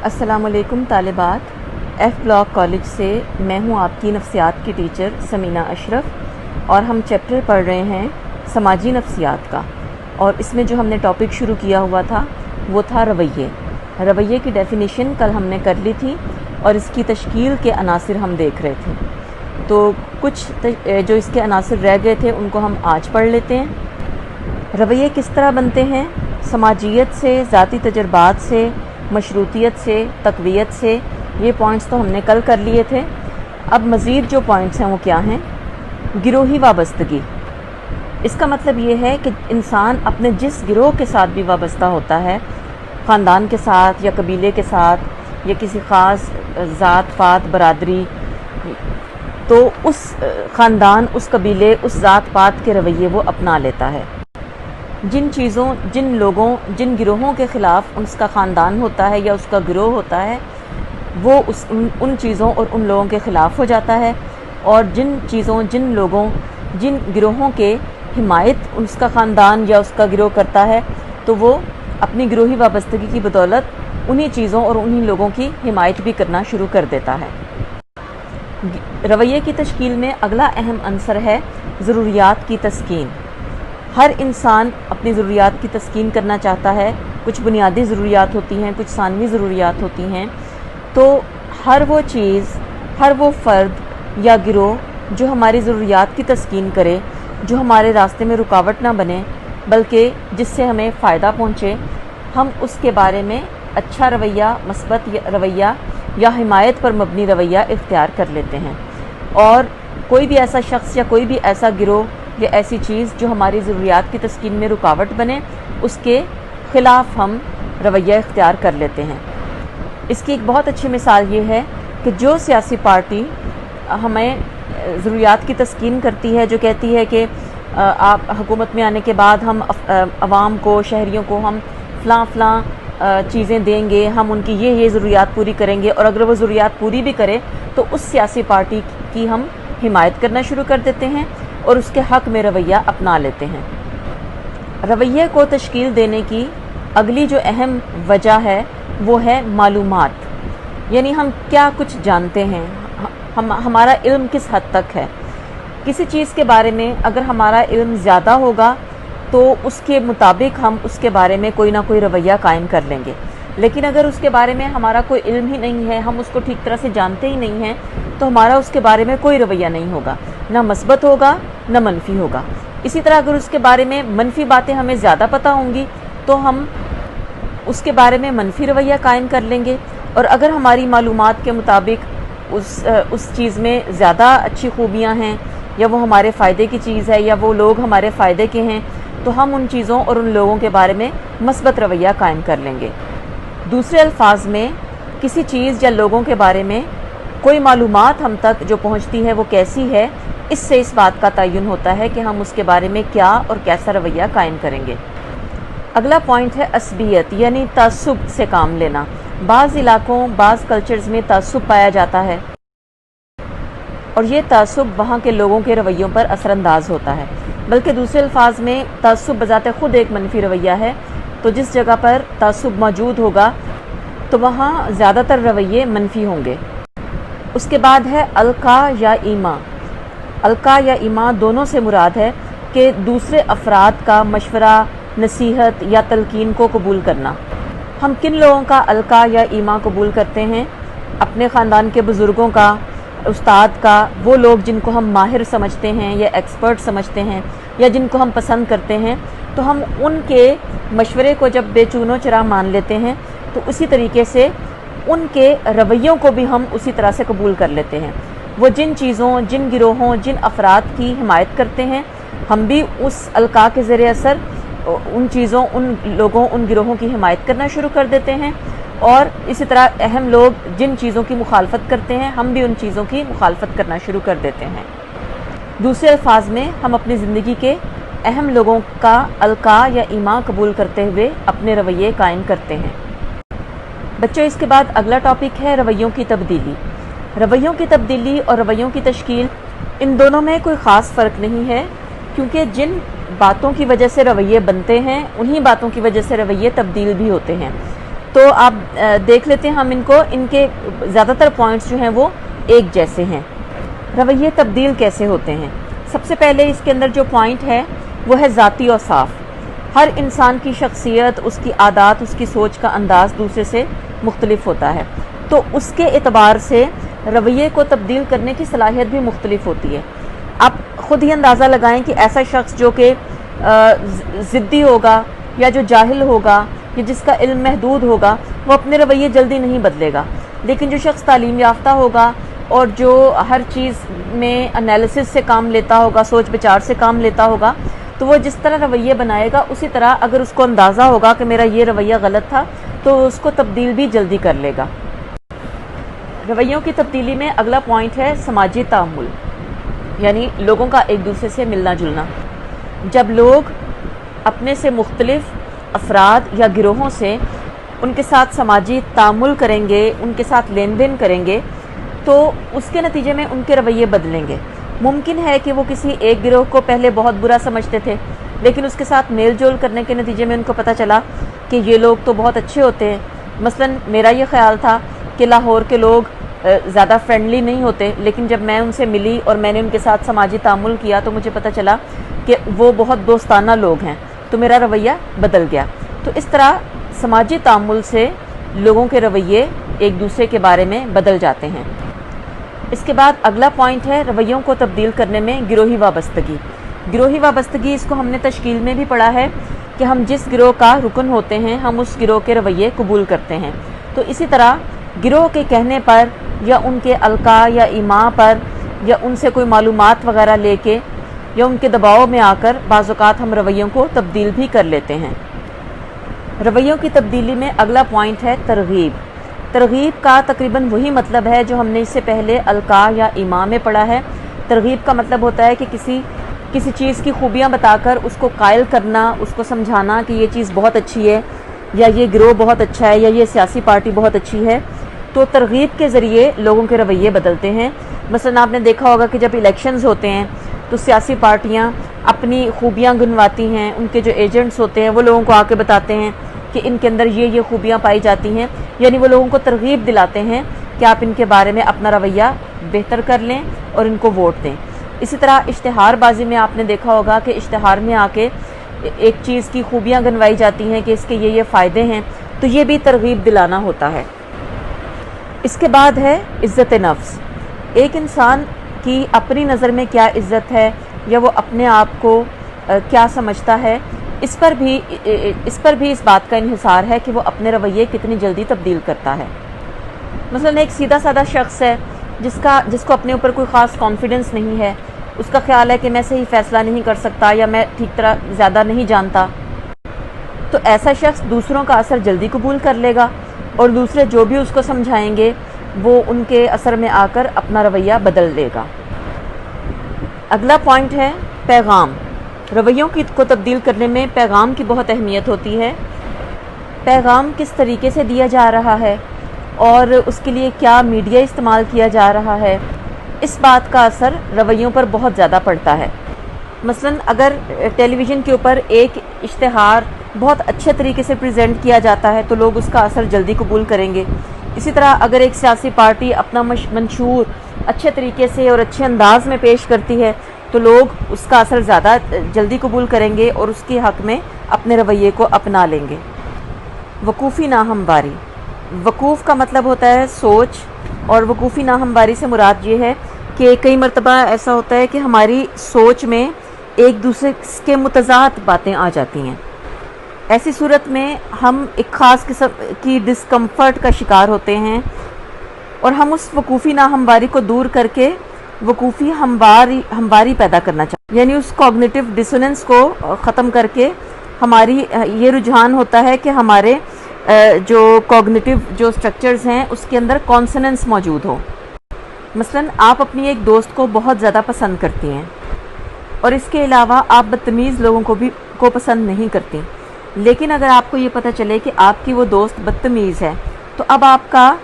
السلام علیکم طالبات، ایف بلاک کالج سے میں ہوں آپ کی نفسیات کی ٹیچر سمینہ اشرف، اور ہم چیپٹر پڑھ رہے ہیں سماجی نفسیات کا۔ اور اس میں جو ہم نے ٹاپک شروع کیا ہوا تھا وہ تھا رویے کی ڈیفینیشن کل ہم نے کر لی تھی، اور اس کی تشکیل کے عناصر ہم دیکھ رہے تھے۔ تو کچھ جو اس کے عناصر رہ گئے تھے ان کو ہم آج پڑھ لیتے ہیں۔ رویے کس طرح بنتے ہیں؟ سماجیت سے، ذاتی تجربات سے، مشروطیت سے، تقویت سے۔ یہ پوائنٹس تو ہم نے کل کر لیے تھے۔ اب مزید جو پوائنٹس ہیں وہ کیا ہیں؟ گروہی وابستگی۔ اس کا مطلب یہ ہے کہ انسان اپنے جس گروہ کے ساتھ بھی وابستہ ہوتا ہے، خاندان کے ساتھ یا قبیلے کے ساتھ یا کسی خاص ذات پات برادری، تو اس خاندان، اس قبیلے، اس ذات پات کے رویے وہ اپنا لیتا ہے۔ جن چیزوں، جن لوگوں، جن گروہوں کے خلاف اس کا خاندان ہوتا ہے یا اس کا گروہ ہوتا ہے، وہ ان چیزوں اور ان لوگوں کے خلاف ہو جاتا ہے، اور جن چیزوں، جن لوگوں، جن گروہوں کے حمایت اس کا خاندان یا اس کا گروہ کرتا ہے، تو وہ اپنی گروہی وابستگی کی بدولت انہی چیزوں اور انہی لوگوں کی حمایت بھی کرنا شروع کر دیتا ہے۔ رویے کی تشکیل میں اگلا اہم عنصر ہے ضروریات کی تسکین۔ ہر انسان اپنی ضروریات کی تسکین کرنا چاہتا ہے۔ کچھ بنیادی ضروریات ہوتی ہیں، کچھ ثانوی ضروریات ہوتی ہیں۔ تو ہر وہ چیز، ہر وہ فرد یا گروہ جو ہماری ضروریات کی تسکین کرے، جو ہمارے راستے میں رکاوٹ نہ بنے بلکہ جس سے ہمیں فائدہ پہنچے، ہم اس کے بارے میں اچھا رویہ، مثبت رویہ یا حمایت پر مبنی رویہ اختیار کر لیتے ہیں۔ اور کوئی بھی ایسا شخص یا کوئی بھی ایسا گروہ یا ایسی چیز جو ہماری ضروریات کی تسکین میں رکاوٹ بنے، اس کے خلاف ہم رویہ اختیار کر لیتے ہیں۔ اس کی ایک بہت اچھی مثال یہ ہے کہ جو سیاسی پارٹی ہمیں ضروریات کی تسکین کرتی ہے، جو کہتی ہے کہ آپ حکومت میں آنے کے بعد ہم عوام کو، شہریوں کو ہم فلاں چیزیں دیں گے، ہم ان کی یہ ضروریات پوری کریں گے، اور اگر وہ ضروریات پوری بھی کرے تو اس سیاسی پارٹی کی ہم حمایت کرنا شروع کر دیتے ہیں اور اس کے حق میں رویہ اپنا لیتے ہیں۔ رویے کو تشکیل دینے کی اگلی جو اہم وجہ ہے وہ ہے معلومات، یعنی ہم کیا کچھ جانتے ہیں، ہمارا علم کس حد تک ہے۔ کسی چیز کے بارے میں اگر ہمارا علم زیادہ ہوگا تو اس کے مطابق ہم اس کے بارے میں کوئی نہ کوئی رویہ قائم کر لیں گے، لیکن اگر اس کے بارے میں ہمارا کوئی علم ہی نہیں ہے، ہم اس کو ٹھیک طرح سے جانتے ہی نہیں ہیں، تو ہمارا اس کے بارے میں کوئی رویہ نہیں ہوگا، نہ مثبت ہوگا نہ منفی ہوگا۔ اسی طرح اگر اس کے بارے میں منفی باتیں ہمیں زیادہ پتہ ہوں گی تو ہم اس کے بارے میں منفی رویہ قائم کر لیں گے، اور اگر ہماری معلومات کے مطابق اس چیز میں زیادہ اچھی خوبیاں ہیں، یا وہ ہمارے فائدے کی چیز ہے، یا وہ لوگ ہمارے فائدے کے ہیں، تو ہم ان چیزوں اور ان لوگوں کے بارے میں مثبت رویہ قائم کر لیں گے۔ دوسرے الفاظ میں کسی چیز یا لوگوں کے بارے میں کوئی معلومات ہم تک جو پہنچتی ہے وہ کیسی ہے، اس سے اس بات کا تعین ہوتا ہے کہ ہم اس کے بارے میں کیا اور کیسا رویہ قائم کریں گے۔ اگلا پوائنٹ ہے عصبیت، یعنی تعصب سے کام لینا۔ بعض علاقوں، بعض کلچرز میں تعصب پایا جاتا ہے، اور یہ تعصب وہاں کے لوگوں کے رویوں پر اثر انداز ہوتا ہے، بلکہ دوسرے الفاظ میں تعصب بذات خود ایک منفی رویہ ہے۔ تو جس جگہ پر تعصب موجود ہوگا تو وہاں زیادہ تر رویے منفی ہوں گے۔ اس کے بعد ہے القا یا ایما۔ القا یا ایما دونوں سے مراد ہے کہ دوسرے افراد کا مشورہ، نصیحت یا تلقین کو قبول کرنا۔ ہم کن لوگوں کا القا یا ایما قبول کرتے ہیں؟ اپنے خاندان کے بزرگوں کا، استاد کا، وہ لوگ جن کو ہم ماہر سمجھتے ہیں یا ایکسپرٹ سمجھتے ہیں یا جن کو ہم پسند کرتے ہیں، تو ہم ان کے مشورے کو جب بے چون و چرا مان لیتے ہیں تو اسی طریقے سے ان کے رویوں کو بھی ہم اسی طرح سے قبول کر لیتے ہیں۔ وہ جن چیزوں، جن گروہوں، جن افراد کی حمایت کرتے ہیں، ہم بھی اس القاء کے زیر اثر ان چیزوں، ان لوگوں، ان گروہوں کی حمایت کرنا شروع کر دیتے ہیں، اور اسی طرح اہم لوگ جن چیزوں کی مخالفت کرتے ہیں، ہم بھی ان چیزوں کی مخالفت کرنا شروع کر دیتے ہیں۔ دوسرے الفاظ میں ہم اپنی زندگی کے اہم لوگوں کا القاء یا ایما قبول کرتے ہوئے اپنے رویے قائم کرتے ہیں۔ بچوں، اس کے بعد اگلا ٹاپک ہے رویوں کی تبدیلی۔ رویوں کی تبدیلی اور رویوں کی تشکیل، ان دونوں میں کوئی خاص فرق نہیں ہے، کیونکہ جن باتوں کی وجہ سے رویے بنتے ہیں انہی باتوں کی وجہ سے رویے تبدیل بھی ہوتے ہیں۔ تو آپ دیکھ لیتے ہیں ہم ان کو، ان کے زیادہ تر پوائنٹس جو ہیں وہ ایک جیسے ہیں۔ رویے تبدیل کیسے ہوتے ہیں؟ سب سے پہلے اس کے اندر جو پوائنٹ ہے وہ ہے ذاتی اور صاف۔ ہر انسان کی شخصیت، اس کی عادات، اس کی سوچ کا انداز دوسرے سے مختلف ہوتا ہے، تو اس کے اعتبار سے رویے کو تبدیل کرنے کی صلاحیت بھی مختلف ہوتی ہے۔ آپ خود ہی اندازہ لگائیں کہ ایسا شخص جو کہ ضدی ہوگا یا جو جاہل ہوگا یا جس کا علم محدود ہوگا، وہ اپنے رویے جلدی نہیں بدلے گا، لیکن جو شخص تعلیم یافتہ ہوگا اور جو ہر چیز میں انالیسس سے کام لیتا ہوگا، سوچ بچار سے کام لیتا ہوگا، تو وہ جس طرح رویے بنائے گا، اسی طرح اگر اس کو اندازہ ہوگا کہ میرا یہ رویہ غلط تھا تو اس کو تبدیل بھی جلدی کر لے گا۔ رویوں کی تبدیلی میں اگلا پوائنٹ ہے سماجی تعامل، یعنی لوگوں کا ایک دوسرے سے ملنا جلنا۔ جب لوگ اپنے سے مختلف افراد یا گروہوں سے ان کے ساتھ سماجی تعامل کریں گے، ان کے ساتھ لین دین کریں گے، تو اس کے نتیجے میں ان کے رویے بدلیں گے۔ ممکن ہے کہ وہ کسی ایک گروہ کو پہلے بہت برا سمجھتے تھے، لیکن اس کے ساتھ میل جول کرنے کے نتیجے میں ان کو پتہ چلا کہ یہ لوگ تو بہت اچھے ہوتے ہیں۔ مثلا میرا یہ خیال تھا کہ لاہور کے لوگ زیادہ فرینڈلی نہیں ہوتے، لیکن جب میں ان سے ملی اور میں نے ان کے ساتھ سماجی تعامل کیا تو مجھے پتہ چلا کہ وہ بہت دوستانہ لوگ ہیں، تو میرا رویہ بدل گیا۔ تو اس طرح سماجی تعامل سے لوگوں کے رویے ایک دوسرے کے بارے میں بدل جاتے ہیں۔ اس کے بعد اگلا پوائنٹ ہے رویوں کو تبدیل کرنے میں گروہی وابستگی۔ گروہی وابستگی، اس کو ہم نے تشکیل میں بھی پڑھا ہے کہ ہم جس گروہ کا رکن ہوتے ہیں ہم اس گروہ کے رویے قبول کرتے ہیں۔ تو اسی طرح گروہ کے کہنے پر یا ان کے القاء یا ایماء پر یا ان سے کوئی معلومات وغیرہ لے کے یا ان کے دباؤ میں آ کر بعض اوقات ہم رویوں کو تبدیل بھی کر لیتے ہیں۔ رویوں کی تبدیلی میں اگلا پوائنٹ ہے ترغیب۔ ترغیب کا تقریباً وہی مطلب ہے جو ہم نے اس سے پہلے القاء یا ایماء میں پڑھا ہے۔ ترغیب کا مطلب ہوتا ہے کہ کسی چیز کی خوبیاں بتا کر اس کو قائل کرنا، اس کو سمجھانا کہ یہ چیز بہت اچھی ہے یا یہ گروہ بہت اچھا ہے یا یہ سیاسی پارٹی بہت اچھی ہے۔ تو ترغیب کے ذریعے لوگوں کے رویے بدلتے ہیں۔ مثلا آپ نے دیکھا ہوگا کہ جب الیکشنز ہوتے ہیں تو سیاسی پارٹیاں اپنی خوبیاں گنواتی ہیں، ان کے جو ایجنٹس ہوتے ہیں وہ لوگوں کو آ کے بتاتے ہیں کہ ان کے اندر یہ خوبیاں پائی جاتی ہیں، یعنی وہ لوگوں کو ترغیب دلاتے ہیں کہ آپ ان کے بارے میں اپنا رویہ بہتر کر لیں اور ان کو ووٹ دیں۔ اسی طرح اشتہار بازی میں آپ نے دیکھا ہوگا کہ اشتہار میں آ کے ایک چیز کی خوبیاں گنوائی جاتی ہیں کہ اس کے یہ فائدے ہیں، تو یہ بھی ترغیب دلانا ہوتا ہے۔ اس کے بعد ہے عزت نفس۔ ایک انسان کی اپنی نظر میں کیا عزت ہے یا وہ اپنے آپ کو کیا سمجھتا ہے، اس پر بھی اس بات کا انحصار ہے کہ وہ اپنے رویے کتنی جلدی تبدیل کرتا ہے۔ مثلا ایک سیدھا سادہ شخص ہے جس کو اپنے اوپر کوئی خاص کانفیڈنس نہیں ہے، اس کا خیال ہے کہ میں صحیح فیصلہ نہیں کر سکتا یا میں ٹھیک طرح زیادہ نہیں جانتا، تو ایسا شخص دوسروں کا اثر جلدی قبول کر لے گا اور دوسرے جو بھی اس کو سمجھائیں گے وہ ان کے اثر میں آ کر اپنا رویہ بدل لے گا۔ اگلا پوائنٹ ہے پیغام۔ رویوں کو تبدیل کرنے میں پیغام کی بہت اہمیت ہوتی ہے۔ پیغام کس طریقے سے دیا جا رہا ہے اور اس کے لیے کیا میڈیا استعمال کیا جا رہا ہے، اس بات کا اثر رویوں پر بہت زیادہ پڑتا ہے۔ مثلا اگر ٹیلی ویژن کے اوپر ایک اشتہار بہت اچھے طریقے سے پریزنٹ کیا جاتا ہے تو لوگ اس کا اثر جلدی قبول کریں گے۔ اسی طرح اگر ایک سیاسی پارٹی اپنا منشور اچھے طریقے سے اور اچھے انداز میں پیش کرتی ہے تو لوگ اس کا اثر زیادہ جلدی قبول کریں گے اور اس کے حق میں اپنے رویے کو اپنا لیں گے۔ وقوفی ناہمواری۔ وقوف کا مطلب ہوتا ہے سوچ، اور وقوفی ناہمواری سے مراد یہ ہے کہ کئی مرتبہ ایسا ہوتا ہے کہ ہماری سوچ میں ایک دوسرے کے متضاد باتیں آ جاتی ہیں۔ ایسی صورت میں ہم ایک خاص قسم کی ڈسکمفرٹ کا شکار ہوتے ہیں اور ہم اس وقوفی ناہمواری کو دور کر کے وقوفی ہمواری پیدا کرنا چاہتے ہیں، یعنی اس کوگنیٹو ڈسوننس کو ختم کر کے ہماری یہ رجحان ہوتا ہے کہ ہمارے جو کوگنیٹو جو سٹرکچرز ہیں اس کے اندر کانسوننس موجود ہو۔ مثلا آپ اپنی ایک دوست کو بہت زیادہ پسند کرتی ہیں اور اس کے علاوہ آپ بدتمیز لوگوں کو پسند نہیں کرتی، لیکن اگر آپ کو یہ پتہ چلے کہ آپ کی وہ دوست بدتمیز ہے تو اب آپ کا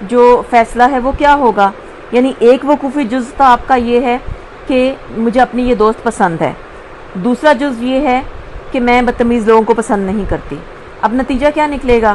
جو فیصلہ ہے وہ کیا ہوگا؟ یعنی ایک وقوفی جز تو آپ کا یہ ہے کہ مجھے اپنی یہ دوست پسند ہے، دوسرا جز یہ ہے کہ میں بدتمیز لوگوں کو پسند نہیں کرتی۔ اب نتیجہ کیا نکلے گا